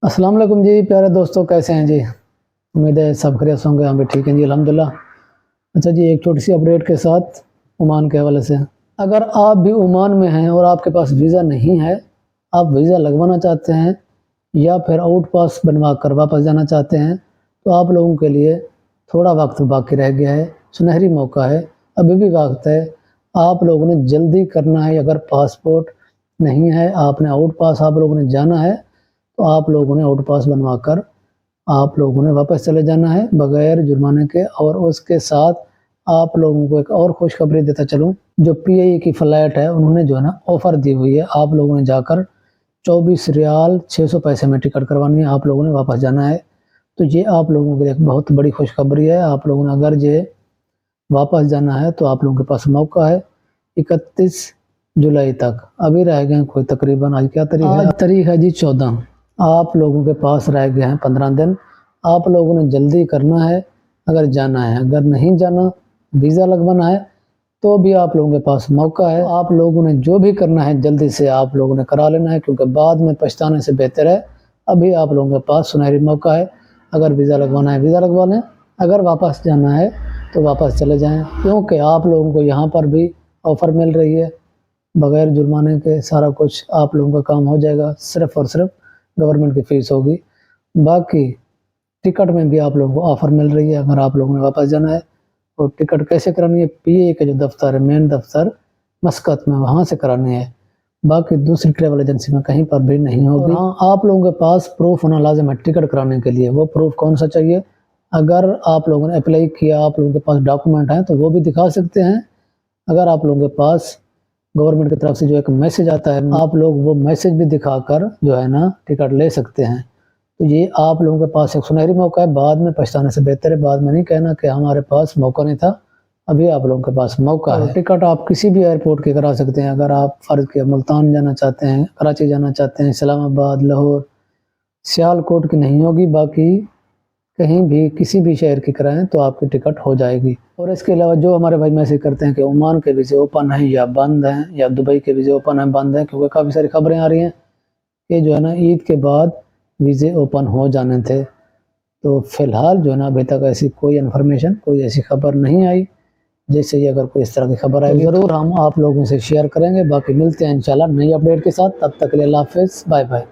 अस्सलाम वालेकुम जी प्यारे दोस्तों, कैसे हैं जी। उम्मीद है सब खैरियत से होंगे, हम भी ठीक हैं जी अल्हम्दुलिल्लाह। अच्छा जी, एक छोटी सी अपडेट के साथ ओमान के हवाले से। अगर आप भी ओमान में हैं और आपके पास वीज़ा नहीं है, आप वीज़ा लगवाना चाहते हैं या फिर आउट पास बनवा कर वापस जाना चाहते हैं, तो आप लोगों के लिए थोड़ा वक्त बाकी रह गया है, सुनहरी मौका है, अभी भी वक्त है। आप लोगों ने जल्दी करना है। अगर पासपोर्ट नहीं है, आपने आउट पास आप लोगों ने जाना है, तो आप लोगों ने आउट पास बनवा कर आप लोगों ने वापस चले जाना है बगैर जुर्माने के। और उसके साथ आप लोगों को एक और खुशखबरी देता चलूँ, जो पीआईए की फ़्लाइट है उन्होंने जो है ना ऑफ़र दी हुई है। आप लोगों ने जाकर 24 रियाल 600 पैसे में टिकट करवानी है, आप लोगों ने वापस जाना है। तो ये आप लोगों के लिए एक बहुत बड़ी खुशखबरी है। आप लोगों ने अगर ये वापस जाना है तो आप लोगों के पास मौका है 31 जुलाई तक। अभी रह गए हैं कोई तकरीबन, आज क्या तारीख है? आज तारीख है जी 14। आप लोगों के पास रह गए हैं 15 दिन। आप लोगों ने जल्दी करना है अगर जाना है। अगर नहीं जाना, वीज़ा लगवाना है, तो भी आप लोगों के पास मौका है। आप लोगों ने जो भी करना है जल्दी से आप लोगों ने करा लेना है, क्योंकि बाद में पछताने से बेहतर है अभी आप लोगों के पास सुनहरी मौका है। अगर वीज़ा लगवाना है वीज़ा लगवा लें, अगर वापस जाना है तो वापस चले जाएं, क्योंकि आप लोगों को यहाँ पर भी ऑफ़र मिल रही है। बगैर जुर्माने के सारा कुछ आप लोगों का काम हो जाएगा, सिर्फ़ और सिर्फ गवर्नमेंट की फ़ीस होगी। बाकी टिकट में भी आप लोगों को ऑफ़र मिल रही है अगर आप लोगों ने वापस जाना है। और टिकट कैसे करानी है? पीए का जो दफ्तर है, मेन दफ्तर मस्कत में, वहाँ से करानी है। बाकी दूसरी ट्रैवल एजेंसी में कहीं पर भी नहीं होगी। हाँ, आप लोगों के पास प्रूफ होना लाजिम है टिकट कराने के लिए। वो प्रूफ कौन सा चाहिए? अगर आप लोगों ने अप्लाई किया, आप लोगों के पास डॉक्यूमेंट हैं, तो वो भी दिखा सकते हैं। अगर आप लोगों के पास गवर्नमेंट की तरफ से जो एक मैसेज आता है, आप लोग वो मैसेज भी दिखाकर जो है ना टिकट ले सकते हैं। तो ये आप लोगों के पास एक सुनहरी मौका है। बाद में पछताने से बेहतर है बाद में नहीं कहना कि हमारे पास मौका नहीं था। अभी आप लोगों के पास मौका है। टिकट आप किसी भी एयरपोर्ट के करा सकते हैं। अगर आप फ़र्ज़ किया मुल्तान जाना चाहते हैं, कराची जाना चाहते हैं, इस्लामाबाद, लाहौर, सियालकोट की नहीं होगी, बाकी कहीं भी किसी भी शहर की कराएँ तो आपकी टिकट हो जाएगी। और इसके अलावा जो हमारे भाई मैसेज करते हैं कि ओमान के वीज़े ओपन हैं या बंद हैं, या दुबई के वीज़े ओपन हैं बंद हैं, क्योंकि काफ़ी सारी खबरें आ रही हैं कि जो है ना ईद के बाद वीज़े ओपन हो जाने थे। तो फ़िलहाल जो है ना अभी तक ऐसी कोई इन्फॉर्मेशन, कोई ऐसी खबर नहीं आई। जैसे ही अगर कोई इस तरह की खबर आएगी ज़रूर हम आप लोगों से शेयर करेंगे। बाकी मिलते हैं इंशाल्लाह नई अपडेट के साथ। तब तक के लिए अल्लाह हाफ़िज़, बाय बाय।